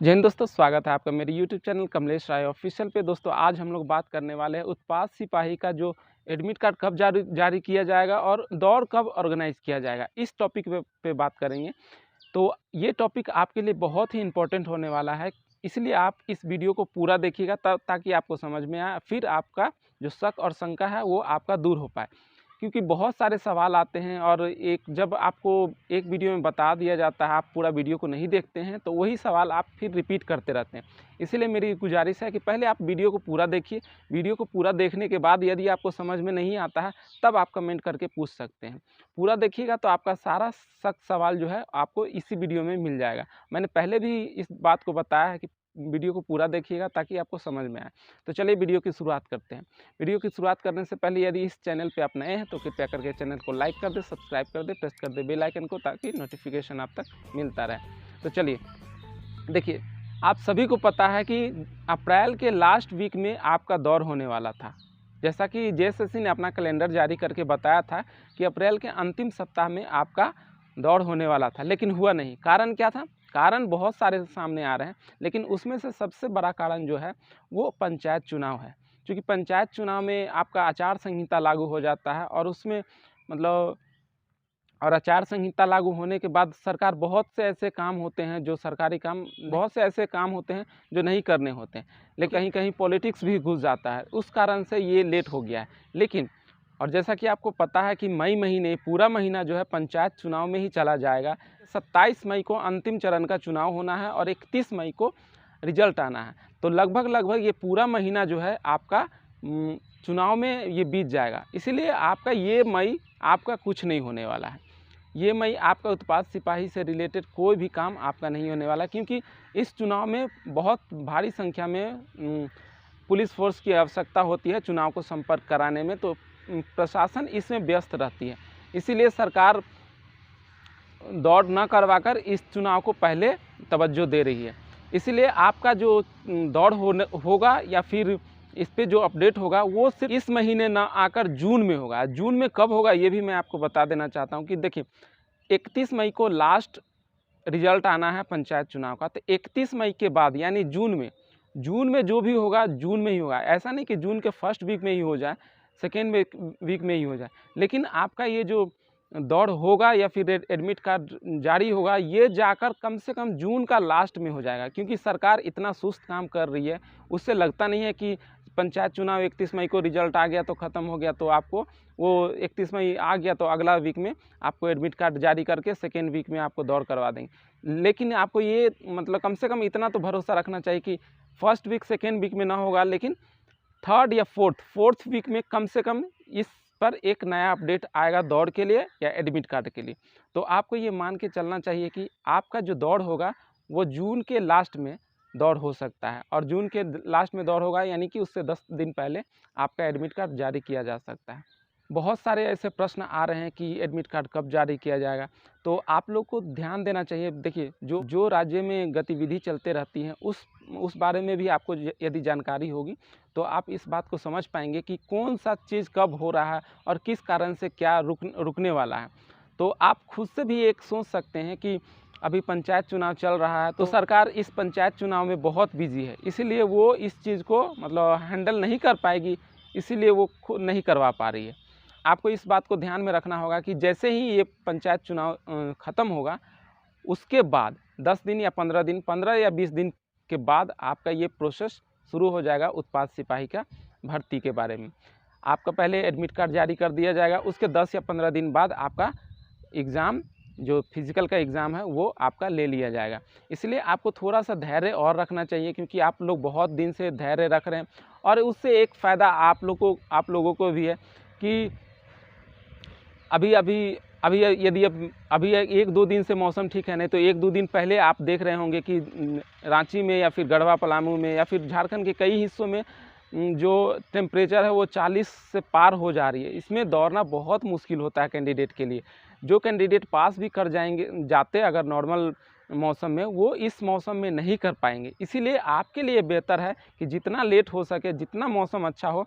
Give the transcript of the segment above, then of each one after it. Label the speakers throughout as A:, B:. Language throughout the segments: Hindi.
A: जय हिंद दोस्तों, स्वागत है आपका मेरे YouTube चैनल कमलेश राय ऑफिशियल पे। दोस्तों आज हम लोग बात करने वाले हैं उत्पाद सिपाही का जो एडमिट कार्ड कब जारी किया जाएगा और दौड़ कब ऑर्गेनाइज किया जाएगा, इस टॉपिक पे बात करेंगे। तो ये टॉपिक आपके लिए बहुत ही इम्पोर्टेंट होने वाला है, इसलिए आप इस वीडियो को पूरा देखिएगा ताकि आपको समझ में आए, फिर आपका जो शक और शंका है वो आपका दूर हो पाए। क्योंकि बहुत सारे सवाल आते हैं और जब आपको एक वीडियो में बता दिया जाता है, आप पूरा वीडियो को नहीं देखते हैं तो वही सवाल आप फिर रिपीट करते रहते हैं। इसीलिए मेरी गुजारिश है कि पहले आप वीडियो को पूरा देखिए। वीडियो को पूरा देखने के बाद यदि आपको समझ में नहीं आता है तब आप कमेंट करके पूछ सकते हैं। पूरा देखिएगा तो आपका सारा सवाल जो है आपको इसी वीडियो में मिल जाएगा। मैंने पहले भी इस बात को बताया है कि वीडियो को पूरा देखिएगा ताकि आपको समझ में आए। तो चलिए वीडियो की शुरुआत करते हैं। वीडियो की शुरुआत करने से पहले यदि इस चैनल पे आप नए हैं तो कृपया करके चैनल को लाइक कर दे, सब्सक्राइब कर दे, प्रेस कर दे बेल आइकन को ताकि नोटिफिकेशन आप तक मिलता रहे। तो चलिए देखिए, आप सभी को पता है कि अप्रैल के लास्ट वीक में आपका दौर होने वाला था। जैसा कि जेएसएससी ने अपना कैलेंडर जारी करके बताया था कि अप्रैल के अंतिम सप्ताह में आपका दौड़ होने वाला था, लेकिन हुआ नहीं। कारण क्या था? कारण बहुत सारे सामने आ रहे हैं, लेकिन उसमें से सबसे बड़ा कारण जो है वो पंचायत चुनाव है। क्योंकि पंचायत चुनाव में आपका आचार संहिता लागू हो जाता है और उसमें मतलब आचार संहिता लागू होने के बाद सरकार बहुत से ऐसे काम होते हैं जो सरकारी काम, बहुत से ऐसे काम होते हैं जो नहीं करने होते हैं, लेकिन कहीं कहीं पॉलिटिक्स भी घुस जाता है, उस कारण से ये लेट हो गया है। लेकिन और जैसा कि आपको पता है कि मई महीने पूरा महीना जो है पंचायत चुनाव में ही चला जाएगा। 27 मई को अंतिम चरण का चुनाव होना है और 31 मई को रिजल्ट आना है। तो लगभग ये पूरा महीना जो है आपका चुनाव में ये बीत जाएगा। इसीलिए आपका ये मई आपका कुछ नहीं होने वाला है। ये मई आपका उत्पाद सिपाही से रिलेटेड कोई भी काम आपका नहीं होने वाला, क्योंकि इस चुनाव में बहुत भारी संख्या में पुलिस फोर्स की आवश्यकता होती है चुनाव को संपर्क कराने में। तो प्रशासन इसमें व्यस्त रहती है, इसीलिए सरकार दौड़ न करवाकर इस चुनाव को पहले तवज्जो दे रही है। इसीलिए आपका जो दौड़ होगा या फिर इस पे जो अपडेट होगा वो सिर्फ इस महीने ना आकर जून में होगा। जून में कब होगा ये भी मैं आपको बता देना चाहता हूँ कि देखिए 31 मई को लास्ट रिजल्ट आना है पंचायत चुनाव का। तो 31 मई के बाद यानी जून में जो भी होगा जून में ही होगा। ऐसा नहीं कि जून के फर्स्ट वीक में ही हो जाए, सेकेंड वीक में ही हो जाए, लेकिन आपका ये जो दौड़ होगा या फिर एडमिट कार्ड जारी होगा ये जाकर कम से कम जून का लास्ट में हो जाएगा। क्योंकि सरकार इतना सुस्त काम कर रही है, उससे लगता नहीं है कि पंचायत चुनाव 31 मई को रिजल्ट आ गया तो ख़त्म हो गया, तो आपको वो 31 मई आ गया तो अगला वीक में आपको एडमिट कार्ड जारी करके सेकेंड वीक में आपको दौड़ करवा देंगे। लेकिन आपको ये मतलब कम से कम इतना तो भरोसा रखना चाहिए कि फर्स्ट वीक सेकेंड वीक में ना होगा, लेकिन थर्ड या फोर्थ वीक में कम से कम इस पर एक नया अपडेट आएगा दौड़ के लिए या एडमिट कार्ड के लिए। तो आपको ये मान के चलना चाहिए कि आपका जो दौड़ होगा वो जून के लास्ट में दौड़ हो सकता है, और जून के लास्ट में दौड़ होगा यानी कि उससे 10 दिन पहले आपका एडमिट कार्ड जारी किया जा सकता है। बहुत सारे ऐसे प्रश्न आ रहे हैं कि एडमिट कार्ड कब जारी किया जाएगा, तो आप लोग को ध्यान देना चाहिए। देखिए जो राज्य में गतिविधि चलते रहती हैं उस बारे में भी आपको यदि जानकारी होगी तो आप इस बात को समझ पाएंगे कि कौन सा चीज़ कब हो रहा है और किस कारण से क्या रुकने वाला है। तो आप खुद से भी एक सोच सकते हैं कि अभी पंचायत चुनाव चल रहा है तो सरकार इस पंचायत चुनाव में बहुत बिजी है, इसीलिए वो इस चीज़ को मतलब हैंडल नहीं कर पाएगी, इसीलिए वो खुद नहीं करवा पा रही है। आपको इस बात को ध्यान में रखना होगा कि जैसे ही ये पंचायत चुनाव ख़त्म होगा उसके बाद 10 दिन या 15 दिन, 15 या 20 दिन के बाद आपका ये प्रोसेस शुरू हो जाएगा उत्पाद सिपाही का भर्ती के बारे में। आपका पहले एडमिट कार्ड जारी कर दिया जाएगा, उसके 10 या 15 दिन बाद आपका एग्ज़ाम जो फिज़िकल का एग्ज़ाम है वो आपका ले लिया जाएगा। इसलिए आपको थोड़ा सा धैर्य और रखना चाहिए, क्योंकि आप लोग बहुत दिन से धैर्य रख रहे हैं और उससे एक फ़ायदा आप लोगों को भी है कि अभी यदि अभी 1-2 दिन से मौसम ठीक है, नहीं तो 1-2 दिन पहले आप देख रहे होंगे कि रांची में या फिर गढ़वा पलामू में या फिर झारखंड के कई हिस्सों में जो टेम्परेचर है वो 40 से पार हो जा रही है। इसमें दौड़ना बहुत मुश्किल होता है कैंडिडेट के लिए। जो कैंडिडेट पास भी कर जाते अगर नॉर्मल मौसम में, वो इस मौसम में नहीं कर पाएंगे। इसीलिए आपके लिए बेहतर है कि जितना लेट हो सके, जितना मौसम अच्छा हो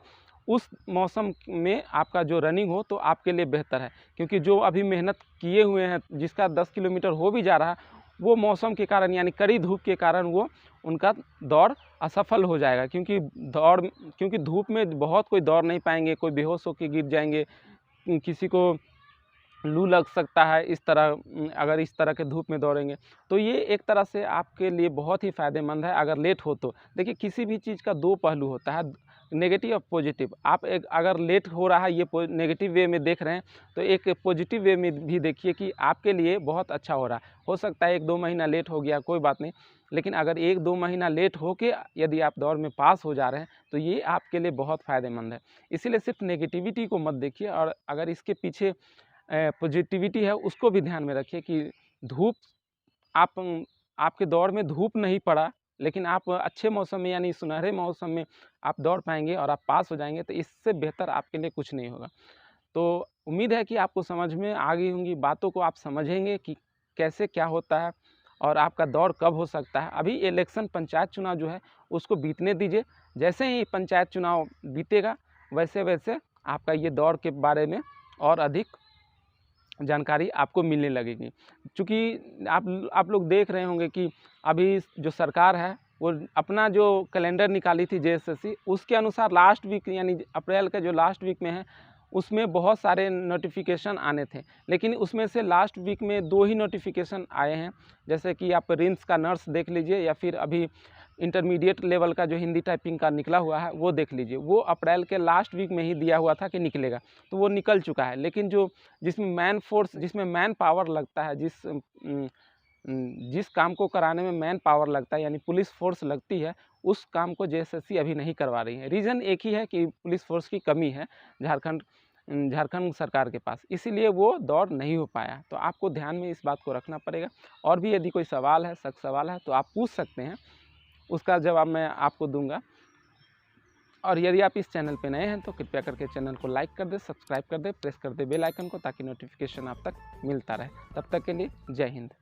A: उस मौसम में आपका जो रनिंग हो तो आपके लिए बेहतर है। क्योंकि जो अभी मेहनत किए हुए हैं, जिसका 10 किलोमीटर हो भी जा रहा है, वो मौसम के कारण यानी कड़ी धूप के कारण वो उनका दौड़ असफल हो जाएगा, क्योंकि धूप में बहुत कोई दौड़ नहीं पाएंगे, कोई बेहोश होकर गिर जाएंगे, किसी को लू लग सकता है। इस तरह अगर इस तरह के धूप में दौड़ेंगे तो ये एक तरह से आपके लिए बहुत ही फ़ायदेमंद है अगर लेट हो तो। देखिए किसी भी चीज़ का दो पहलू होता है, नेगेटिव और पॉजिटिव। आप एक अगर लेट हो रहा है ये नेगेटिव वे में देख रहे हैं, तो एक पॉजिटिव वे में भी देखिए कि आपके लिए बहुत अच्छा हो रहा है। हो सकता है 1-2 महीना लेट हो गया, कोई बात नहीं, लेकिन अगर 1-2 महीना लेट होके यदि आप दौड़ में पास हो जा रहे हैं तो ये आपके लिए बहुत फ़ायदेमंद है। इसीलिए सिर्फ नेगेटिविटी को मत देखिए, और अगर इसके पीछे पॉजिटिविटी है उसको भी ध्यान में रखिए कि धूप आप आपके दौड़ में धूप नहीं पड़ा, लेकिन आप अच्छे मौसम में यानी सुनहरे मौसम में आप दौड़ पाएंगे और आप पास हो जाएंगे, तो इससे बेहतर आपके लिए कुछ नहीं होगा। तो उम्मीद है कि आपको समझ में आ गई होंगी, बातों को आप समझेंगे कि कैसे क्या होता है और आपका दौड़ कब हो सकता है। अभी इलेक्शन पंचायत चुनाव जो है उसको बीतने दीजिए, जैसे ही पंचायत चुनाव बीतेगा वैसे वैसे आपका ये दौड़ के बारे में और अधिक जानकारी आपको मिलने लगेगी। चूँकि आप लोग देख रहे होंगे कि अभी जो सरकार है वो अपना जो कैलेंडर निकाली थी जेएसएससी, उसके अनुसार लास्ट वीक यानी अप्रैल का जो लास्ट वीक में है उसमें बहुत सारे नोटिफिकेशन आने थे, लेकिन उसमें से लास्ट वीक में 2 ही नोटिफिकेशन आए हैं। जैसे कि आप रिम्स का नर्स देख लीजिए, या फिर अभी इंटरमीडिएट लेवल का जो हिंदी टाइपिंग का निकला हुआ है वो देख लीजिए। वो अप्रैल के लास्ट वीक में ही दिया हुआ था कि निकलेगा, तो वो निकल चुका है। लेकिन जो जिसमें मैन पावर लगता है, जिस काम को कराने में मैन पावर लगता है यानी पुलिस फोर्स लगती है, उस काम को जेएसएससी अभी नहीं करवा रही है। रीज़न एक ही है कि पुलिस फोर्स की कमी है झारखंड सरकार के पास, इसीलिए वो दौड़ नहीं हो पाया। तो आपको ध्यान में इस बात को रखना पड़ेगा। और भी यदि कोई सवाल है, सख्त सवाल है, तो आप पूछ सकते हैं, उसका जवाब मैं आपको दूंगा। और यदि आप इस चैनल पे नए हैं तो कृपया करके चैनल को लाइक कर दे, सब्सक्राइब कर दे, प्रेस कर दे बेल आइकन को, ताकि नोटिफिकेशन आप तक मिलता रहे। तब तक के लिए जय हिंद।